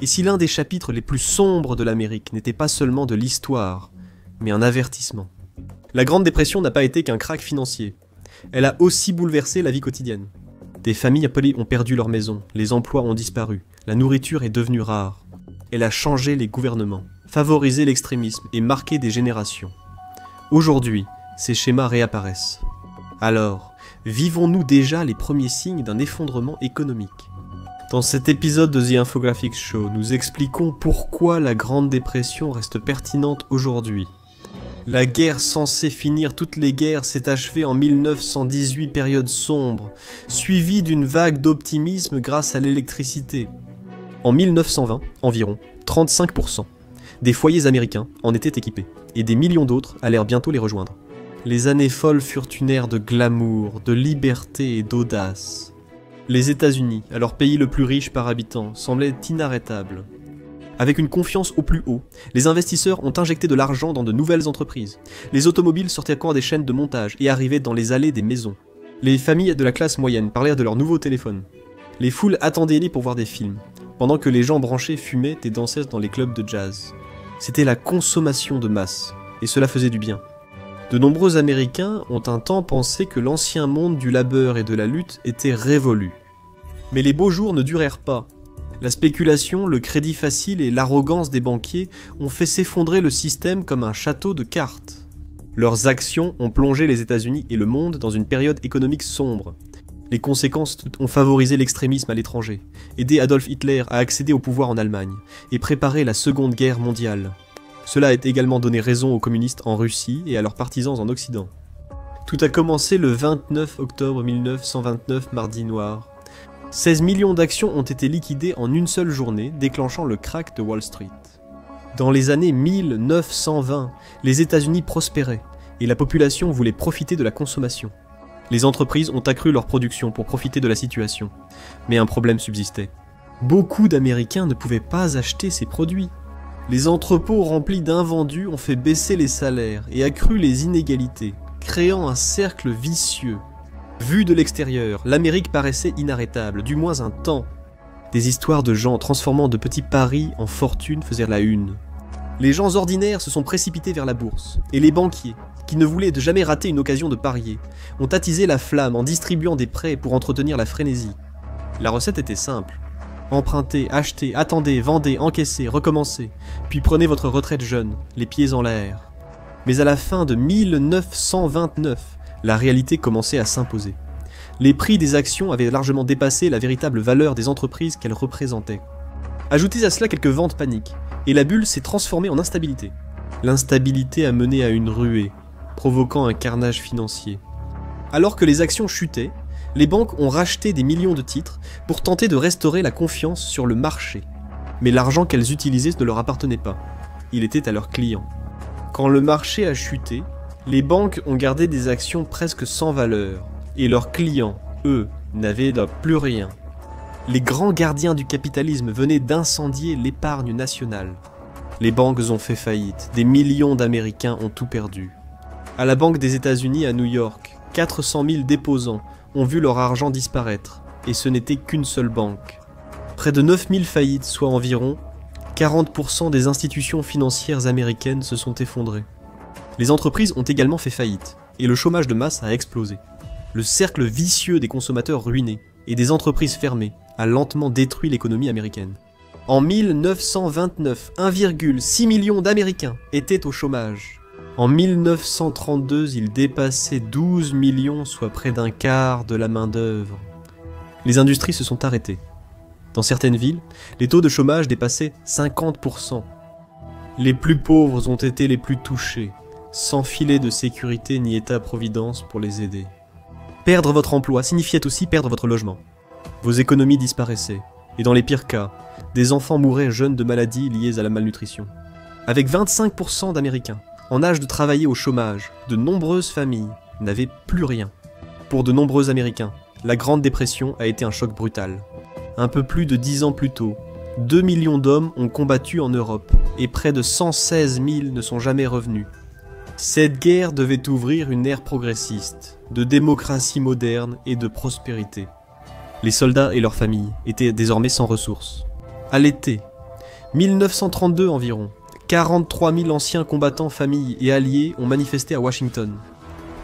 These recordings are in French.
Et si l'un des chapitres les plus sombres de l'Amérique n'était pas seulement de l'histoire, mais un avertissement. La Grande Dépression n'a pas été qu'un krach financier. Elle a aussi bouleversé la vie quotidienne. Des familles ont perdu leur maison, les emplois ont disparu, la nourriture est devenue rare. Elle a changé les gouvernements, favorisé l'extrémisme et marqué des générations. Aujourd'hui, ces schémas réapparaissent. Alors, vivons-nous déjà les premiers signes d'un effondrement économique ? Dans cet épisode de The Infographics Show, nous expliquons pourquoi la Grande Dépression reste pertinente aujourd'hui. La guerre censée finir toutes les guerres s'est achevée en 1918, période sombre, suivie d'une vague d'optimisme grâce à l'électricité. En 1920, environ 35% des foyers américains en étaient équipés, et des millions d'autres allèrent bientôt les rejoindre. Les années folles furent une ère de glamour, de liberté et d'audace. Les États-Unis, alors pays le plus riche par habitant, semblaient inarrêtables. Avec une confiance au plus haut, les investisseurs ont injecté de l'argent dans de nouvelles entreprises. Les automobiles sortaient encore des chaînes de montage et arrivaient dans les allées des maisons. Les familles de la classe moyenne parlèrent de leurs nouveaux téléphones. Les foules attendaient les pour voir des films, pendant que les gens branchés fumaient et dansaient dans les clubs de jazz. C'était la consommation de masse, et cela faisait du bien. De nombreux Américains ont un temps pensé que l'ancien monde du labeur et de la lutte était révolu. Mais les beaux jours ne durèrent pas. La spéculation, le crédit facile et l'arrogance des banquiers ont fait s'effondrer le système comme un château de cartes. Leurs actions ont plongé les États-Unis et le monde dans une période économique sombre. Les conséquences ont favorisé l'extrémisme à l'étranger, aidé Adolf Hitler à accéder au pouvoir en Allemagne et préparé la Seconde Guerre mondiale. Cela a également donné raison aux communistes en Russie et à leurs partisans en Occident. Tout a commencé le 29 octobre 1929, mardi noir. 16 millions d'actions ont été liquidées en une seule journée, déclenchant le krach de Wall Street. Dans les années 1920, les États-Unis prospéraient et la population voulait profiter de la consommation. Les entreprises ont accru leur production pour profiter de la situation, mais un problème subsistait. Beaucoup d'Américains ne pouvaient pas acheter ces produits. Les entrepôts remplis d'invendus ont fait baisser les salaires et accru les inégalités, créant un cercle vicieux. Vu de l'extérieur, l'Amérique paraissait inarrêtable, du moins un temps. Des histoires de gens transformant de petits paris en fortune faisaient la une. Les gens ordinaires se sont précipités vers la bourse, et les banquiers, qui ne voulaient jamais rater une occasion de parier, ont attisé la flamme en distribuant des prêts pour entretenir la frénésie. La recette était simple. Empruntez, achetez, attendez, vendez, encaissez, recommencez, puis prenez votre retraite jeune, les pieds en l'air. Mais à la fin de 1929, la réalité commençait à s'imposer. Les prix des actions avaient largement dépassé la véritable valeur des entreprises qu'elles représentaient. Ajoutez à cela quelques ventes paniques, et la bulle s'est transformée en instabilité. L'instabilité a mené à une ruée, provoquant un carnage financier. Alors que les actions chutaient, les banques ont racheté des millions de titres pour tenter de restaurer la confiance sur le marché. Mais l'argent qu'elles utilisaient ne leur appartenait pas. Il était à leurs clients. Quand le marché a chuté, les banques ont gardé des actions presque sans valeur, et leurs clients, eux, n'avaient plus rien. Les grands gardiens du capitalisme venaient d'incendier l'épargne nationale. Les banques ont fait faillite, des millions d'Américains ont tout perdu. À la Banque des États-Unis à New York, 400 000 déposants ont vu leur argent disparaître, et ce n'était qu'une seule banque. Près de 9000 faillites, soit environ 40% des institutions financières américaines se sont effondrées. Les entreprises ont également fait faillite, et le chômage de masse a explosé. Le cercle vicieux des consommateurs ruinés et des entreprises fermées a lentement détruit l'économie américaine. En 1929, 1,6 million d'Américains étaient au chômage. En 1932, ils dépassaient 12 millions, soit près d'un quart de la main-d'œuvre. Les industries se sont arrêtées. Dans certaines villes, les taux de chômage dépassaient 50%. Les plus pauvres ont été les plus touchés, sans filet de sécurité ni état-providence pour les aider. Perdre votre emploi signifiait aussi perdre votre logement. Vos économies disparaissaient, et dans les pires cas, des enfants mouraient jeunes de maladies liées à la malnutrition. Avec 25% d'Américains en âge de travailler au chômage, de nombreuses familles n'avaient plus rien. Pour de nombreux Américains, la Grande Dépression a été un choc brutal. Un peu plus de 10 ans plus tôt, 2 millions d'hommes ont combattu en Europe, et près de 116 000 ne sont jamais revenus. Cette guerre devait ouvrir une ère progressiste, de démocratie moderne et de prospérité. Les soldats et leurs familles étaient désormais sans ressources. À l'été, 1932 environ, 43 000 anciens combattants, familles et alliés ont manifesté à Washington.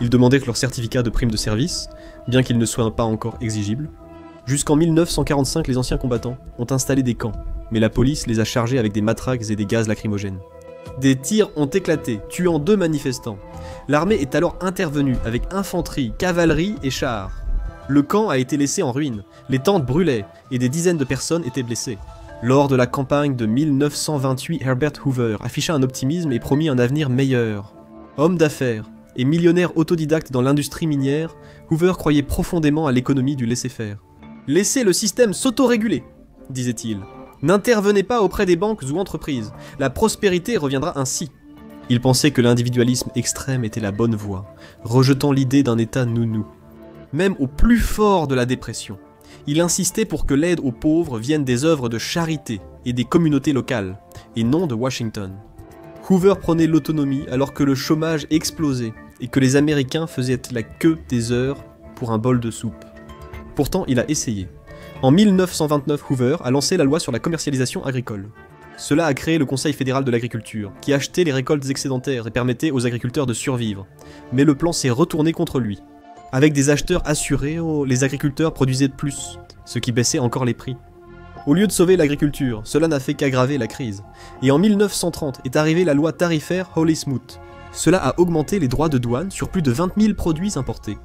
Ils demandaient que leur certificat de prime de service, bien qu'il ne soit pas encore exigible. Jusqu'en 1945, les anciens combattants ont installé des camps, mais la police les a chargés avec des matraques et des gaz lacrymogènes. Des tirs ont éclaté, tuant 2 manifestants. L'armée est alors intervenue avec infanterie, cavalerie et chars. Le camp a été laissé en ruine, les tentes brûlaient et des dizaines de personnes étaient blessées. Lors de la campagne de 1928, Herbert Hoover afficha un optimisme et promit un avenir meilleur. Homme d'affaires et millionnaire autodidacte dans l'industrie minière, Hoover croyait profondément à l'économie du laisser-faire. « Laissez le système s'autoréguler », disait-il. « N'intervenez pas auprès des banques ou entreprises, la prospérité reviendra ainsi. » Il pensait que l'individualisme extrême était la bonne voie, rejetant l'idée d'un État nounou. Même au plus fort de la dépression, il insistait pour que l'aide aux pauvres vienne des œuvres de charité et des communautés locales, et non de Washington. Hoover prenait l'autonomie alors que le chômage explosait et que les Américains faisaient la queue des heures pour un bol de soupe. Pourtant, il a essayé. En 1929, Hoover a lancé la loi sur la commercialisation agricole. Cela a créé le Conseil fédéral de l'agriculture, qui achetait les récoltes excédentaires et permettait aux agriculteurs de survivre. Mais le plan s'est retourné contre lui. Avec des acheteurs assurés, les agriculteurs produisaient de plus, ce qui baissait encore les prix. Au lieu de sauver l'agriculture, cela n'a fait qu'aggraver la crise. Et en 1930 est arrivée la loi tarifaire Hawley-Smoot. Cela a augmenté les droits de douane sur plus de 20 000 produits importés.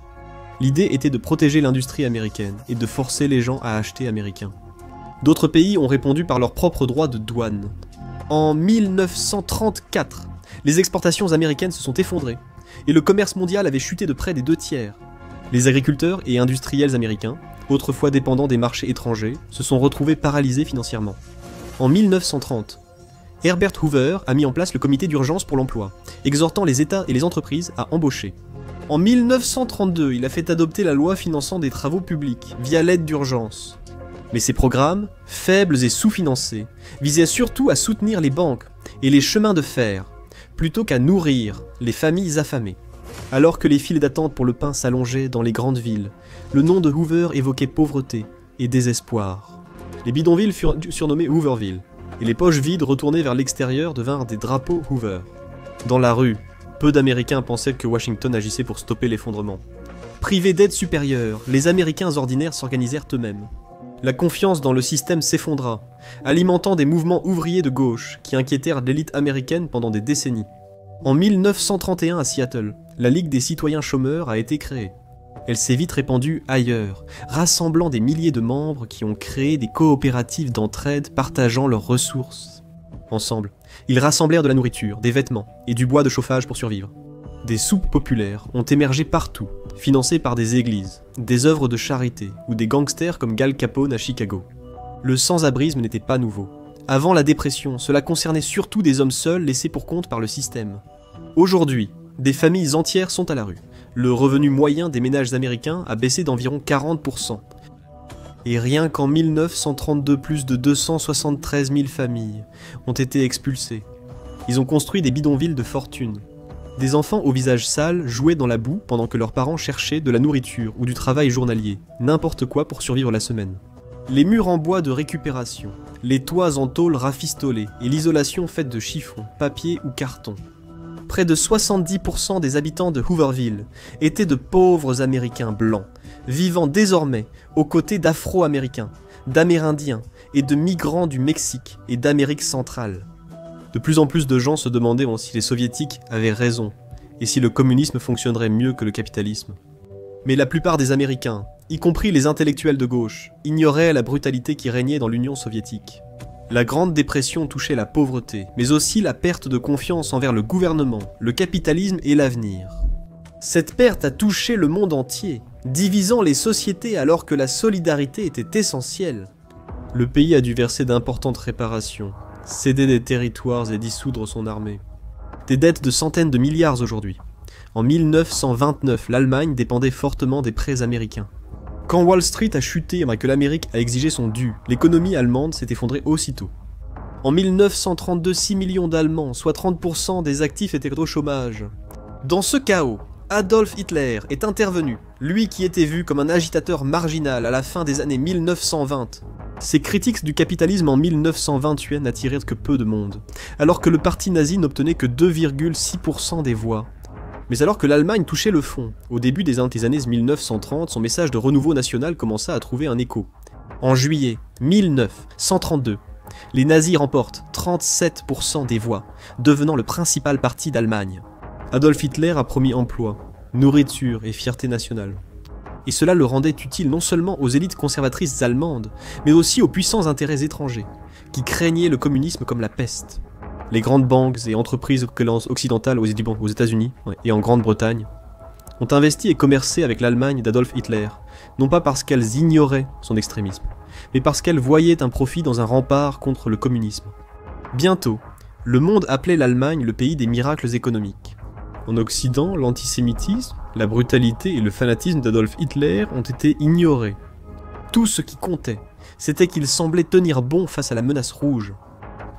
L'idée était de protéger l'industrie américaine et de forcer les gens à acheter américain. D'autres pays ont répondu par leurs propres droits de douane. En 1934, les exportations américaines se sont effondrées et le commerce mondial avait chuté de près des 2/3. Les agriculteurs et industriels américains, autrefois dépendants des marchés étrangers, se sont retrouvés paralysés financièrement. En 1930, Herbert Hoover a mis en place le comité d'urgence pour l'emploi, exhortant les États et les entreprises à embaucher. En 1932, il a fait adopter la loi finançant des travaux publics via l'aide d'urgence. Mais ces programmes, faibles et sous-financés, visaient surtout à soutenir les banques et les chemins de fer, plutôt qu'à nourrir les familles affamées. Alors que les files d'attente pour le pain s'allongeaient dans les grandes villes, le nom de Hoover évoquait pauvreté et désespoir. Les bidonvilles furent surnommés Hooverville, et les poches vides retournées vers l'extérieur devinrent des drapeaux Hoover. Dans la rue, peu d'Américains pensaient que Washington agissait pour stopper l'effondrement. Privés d'aide supérieure, les Américains ordinaires s'organisèrent eux-mêmes. La confiance dans le système s'effondra, alimentant des mouvements ouvriers de gauche qui inquiétèrent l'élite américaine pendant des décennies. En 1931 à Seattle, la Ligue des citoyens chômeurs a été créée. Elle s'est vite répandue ailleurs, rassemblant des milliers de membres qui ont créé des coopératives d'entraide partageant leurs ressources. Ensemble, ils rassemblèrent de la nourriture, des vêtements et du bois de chauffage pour survivre. Des soupes populaires ont émergé partout, financées par des églises, des œuvres de charité ou des gangsters comme Gal Capone à Chicago. Le sans-abrisme n'était pas nouveau. Avant la dépression, cela concernait surtout des hommes seuls laissés pour compte par le système. Aujourd'hui, des familles entières sont à la rue. Le revenu moyen des ménages américains a baissé d'environ 40%. Et rien qu'en 1932, plus de 273 000 familles ont été expulsées. Ils ont construit des bidonvilles de fortune. Des enfants au visage sale jouaient dans la boue pendant que leurs parents cherchaient de la nourriture ou du travail journalier, n'importe quoi pour survivre la semaine. Les murs en bois de récupération, les toits en tôle rafistolés et l'isolation faite de chiffon, papier ou carton. Près de 70% des habitants de Hooverville étaient de pauvres Américains blancs, vivant désormais aux côtés d'Afro-Américains, d'Amérindiens et de migrants du Mexique et d'Amérique centrale. De plus en plus de gens se demandaient si les soviétiques avaient raison et si le communisme fonctionnerait mieux que le capitalisme. Mais la plupart des Américains, y compris les intellectuels de gauche, ignoraient la brutalité qui régnait dans l'Union soviétique. La Grande Dépression touchait la pauvreté, mais aussi la perte de confiance envers le gouvernement, le capitalisme et l'avenir. Cette perte a touché le monde entier, divisant les sociétés alors que la solidarité était essentielle. Le pays a dû verser d'importantes réparations, céder des territoires et dissoudre son armée. Des dettes de centaines de milliards aujourd'hui. En 1929, l'Allemagne dépendait fortement des prêts américains. Quand Wall Street a chuté et que l'Amérique a exigé son dû, l'économie allemande s'est effondrée aussitôt. En 1932, 6 millions d'Allemands, soit 30% des actifs étaient au chômage. Dans ce chaos, Adolf Hitler est intervenu, lui qui était vu comme un agitateur marginal à la fin des années 1920. Ces critiques du capitalisme en 1928 n'attiraient que peu de monde, alors que le parti nazi n'obtenait que 2,6% des voix. Mais alors que l'Allemagne touchait le fond, au début des années 1930, son message de renouveau national commença à trouver un écho. En juillet 1932, les nazis remportent 37% des voix, devenant le principal parti d'Allemagne. Adolf Hitler a promis emploi, nourriture et fierté nationale. Et cela le rendait utile non seulement aux élites conservatrices allemandes, mais aussi aux puissants intérêts étrangers, qui craignaient le communisme comme la peste. Les grandes banques et entreprises occidentales aux États-Unis et en Grande-Bretagne ont investi et commercé avec l'Allemagne d'Adolf Hitler, non pas parce qu'elles ignoraient son extrémisme, mais parce qu'elles voyaient un profit dans un rempart contre le communisme. Bientôt, le monde appelait l'Allemagne le pays des miracles économiques. En Occident, l'antisémitisme, la brutalité et le fanatisme d'Adolf Hitler ont été ignorés. Tout ce qui comptait, c'était qu'il semblait tenir bon face à la menace rouge.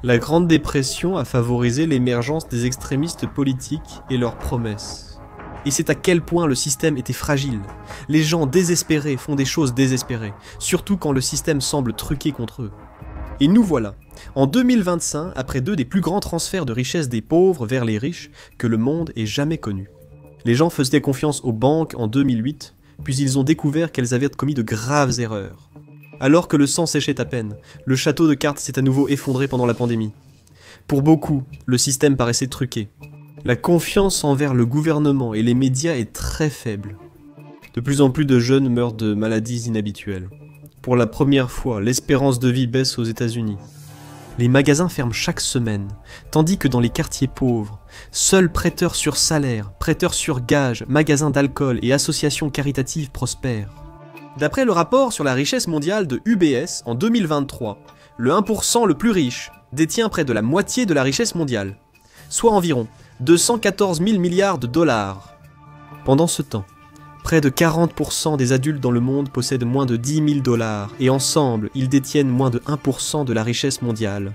La Grande Dépression a favorisé l'émergence des extrémistes politiques et leurs promesses. Et c'est à quel point le système était fragile. Les gens désespérés font des choses désespérées, surtout quand le système semble truqué contre eux. Et nous voilà, en 2025, après 2 des plus grands transferts de richesse des pauvres vers les riches que le monde ait jamais connus. Les gens faisaient confiance aux banques en 2008, puis ils ont découvert qu'elles avaient commis de graves erreurs. Alors que le sang séchait à peine, le château de cartes s'est à nouveau effondré pendant la pandémie. Pour beaucoup, le système paraissait truqué. La confiance envers le gouvernement et les médias est très faible. De plus en plus de jeunes meurent de maladies inhabituelles. Pour la première fois, l'espérance de vie baisse aux États-Unis. Les magasins ferment chaque semaine, tandis que dans les quartiers pauvres, seuls prêteurs sur salaire, prêteurs sur gage, magasins d'alcool et associations caritatives prospèrent. D'après le rapport sur la richesse mondiale de UBS en 2023, le 1% le plus riche détient près de la moitié de la richesse mondiale, soit environ 214 000 milliards de dollars. Pendant ce temps, près de 40% des adultes dans le monde possèdent moins de 10 000 dollars et ensemble, ils détiennent moins de 1% de la richesse mondiale.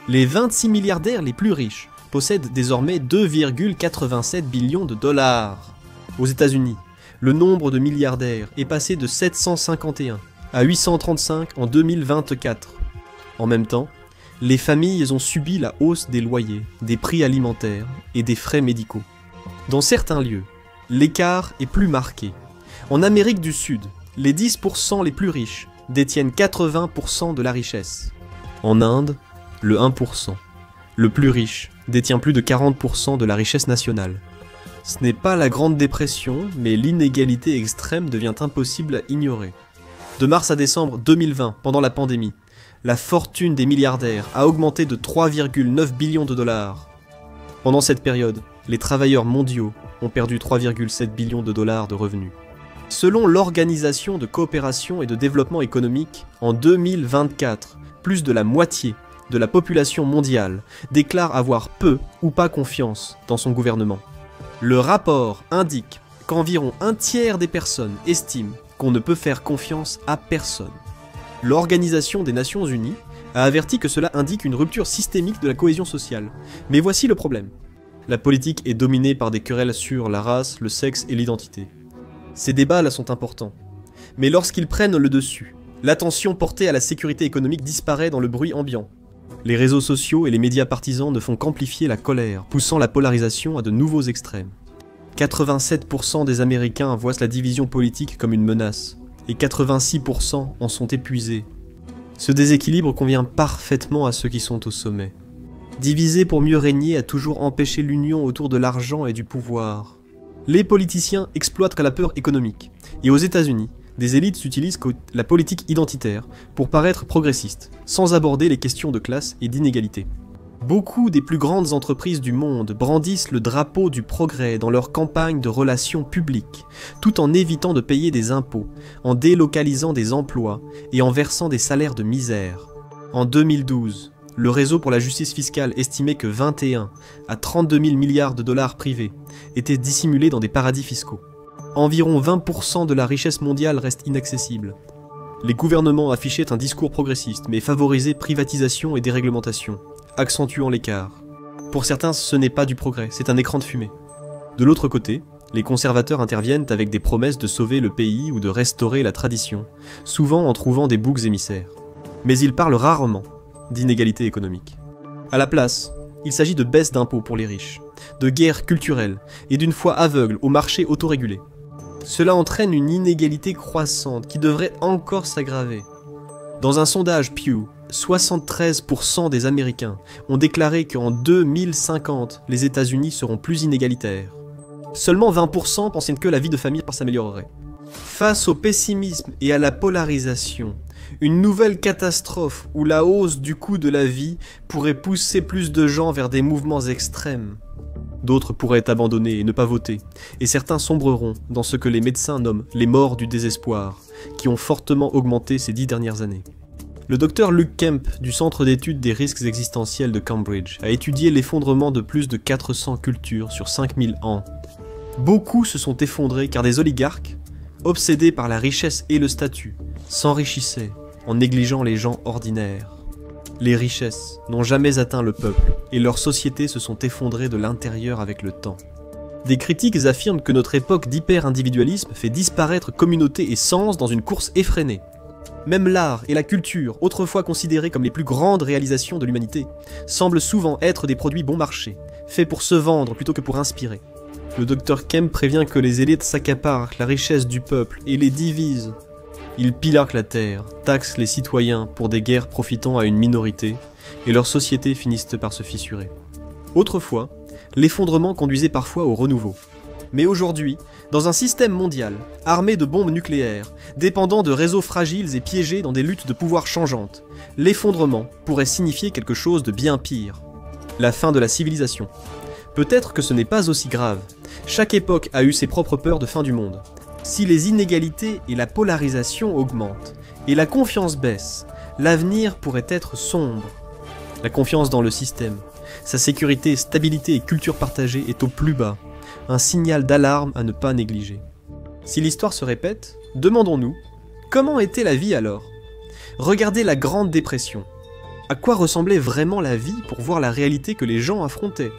Les 26 milliardaires les plus riches possèdent désormais 2,87 billions de dollars. Aux États-Unis, le nombre de milliardaires est passé de 751 à 835 en 2024. En même temps, les familles ont subi la hausse des loyers, des prix alimentaires et des frais médicaux. Dans certains lieux, l'écart est plus marqué. En Amérique du Sud, les 10% les plus riches détiennent 80% de la richesse. En Inde, le 1%, le plus riche, détient plus de 40% de la richesse nationale. Ce n'est pas la Grande Dépression, mais l'inégalité extrême devient impossible à ignorer. De mars à décembre 2020, pendant la pandémie, la fortune des milliardaires a augmenté de 3,9 billions de dollars. Pendant cette période, les travailleurs mondiaux ont perdu 3,7 billions de dollars de revenus. Selon l'Organisation de coopération et de développement économique, en 2024, plus de la moitié de la population mondiale déclare avoir peu ou pas confiance dans son gouvernement. Le rapport indique qu'environ un tiers des personnes estiment qu'on ne peut faire confiance à personne. L'Organisation des Nations Unies a averti que cela indique une rupture systémique de la cohésion sociale. Mais voici le problème. La politique est dominée par des querelles sur la race, le sexe et l'identité. Ces débats-là sont importants. Mais lorsqu'ils prennent le dessus, l'attention portée à la sécurité économique disparaît dans le bruit ambiant. Les réseaux sociaux et les médias partisans ne font qu'amplifier la colère, poussant la polarisation à de nouveaux extrêmes. 87% des Américains voient la division politique comme une menace, et 86% en sont épuisés. Ce déséquilibre convient parfaitement à ceux qui sont au sommet. Diviser pour mieux régner a toujours empêché l'union autour de l'argent et du pouvoir. Les politiciens exploitent la peur économique, et aux États-Unis, des élites utilisent la politique identitaire pour paraître progressistes, sans aborder les questions de classe et d'inégalité. Beaucoup des plus grandes entreprises du monde brandissent le drapeau du progrès dans leurs campagnes de relations publiques, tout en évitant de payer des impôts, en délocalisant des emplois et en versant des salaires de misère. En 2012, le réseau pour la justice fiscale estimait que 21 à 32 000 milliards de dollars privés étaient dissimulés dans des paradis fiscaux. Environ 20% de la richesse mondiale reste inaccessible. Les gouvernements affichaient un discours progressiste, mais favorisaient privatisation et déréglementation, accentuant l'écart. Pour certains, ce n'est pas du progrès, c'est un écran de fumée. De l'autre côté, les conservateurs interviennent avec des promesses de sauver le pays ou de restaurer la tradition, souvent en trouvant des boucs émissaires. Mais il parle rarement d'inégalité économique. À la place, il s'agit de baisse d'impôts pour les riches, de guerre culturelle et d'une foi aveugle au marché autorégulé. Cela entraîne une inégalité croissante qui devrait encore s'aggraver. Dans un sondage Pew, 73% des Américains ont déclaré qu'en 2050, les États-Unis seront plus inégalitaires. Seulement 20% pensaient que la vie de famille s'améliorerait. Face au pessimisme et à la polarisation, une nouvelle catastrophe où la hausse du coût de la vie pourrait pousser plus de gens vers des mouvements extrêmes. D'autres pourraient abandonner et ne pas voter, et certains sombreront dans ce que les médecins nomment les morts du désespoir, qui ont fortement augmenté ces 10 dernières années. Le docteur Luke Kemp du Centre d'études des risques existentiels de Cambridge a étudié l'effondrement de plus de 400 cultures sur 5000 ans. Beaucoup se sont effondrés car des oligarques, obsédés par la richesse et le statut, s'enrichissaient en négligeant les gens ordinaires. Les richesses n'ont jamais atteint le peuple et leurs sociétés se sont effondrées de l'intérieur avec le temps. Des critiques affirment que notre époque d'hyper-individualisme fait disparaître communauté et sens dans une course effrénée. Même l'art et la culture, autrefois considérés comme les plus grandes réalisations de l'humanité, semblent souvent être des produits bon marché, faits pour se vendre plutôt que pour inspirer. Le docteur Kemp prévient que les élites s'accaparent la richesse du peuple et les divisent. Ils pillèrent la terre, taxent les citoyens pour des guerres profitant à une minorité, et leurs sociétés finissent par se fissurer. Autrefois, l'effondrement conduisait parfois au renouveau. Mais aujourd'hui, dans un système mondial, armé de bombes nucléaires, dépendant de réseaux fragiles et piégés dans des luttes de pouvoir changeantes, l'effondrement pourrait signifier quelque chose de bien pire. La fin de la civilisation. Peut-être que ce n'est pas aussi grave. Chaque époque a eu ses propres peurs de fin du monde. Si les inégalités et la polarisation augmentent, et la confiance baisse, l'avenir pourrait être sombre. La confiance dans le système, sa sécurité, stabilité et culture partagée est au plus bas, un signal d'alarme à ne pas négliger. Si l'histoire se répète, demandons-nous, comment était la vie alors? Regardez la Grande Dépression. À quoi ressemblait vraiment la vie pour voir la réalité que les gens affrontaient?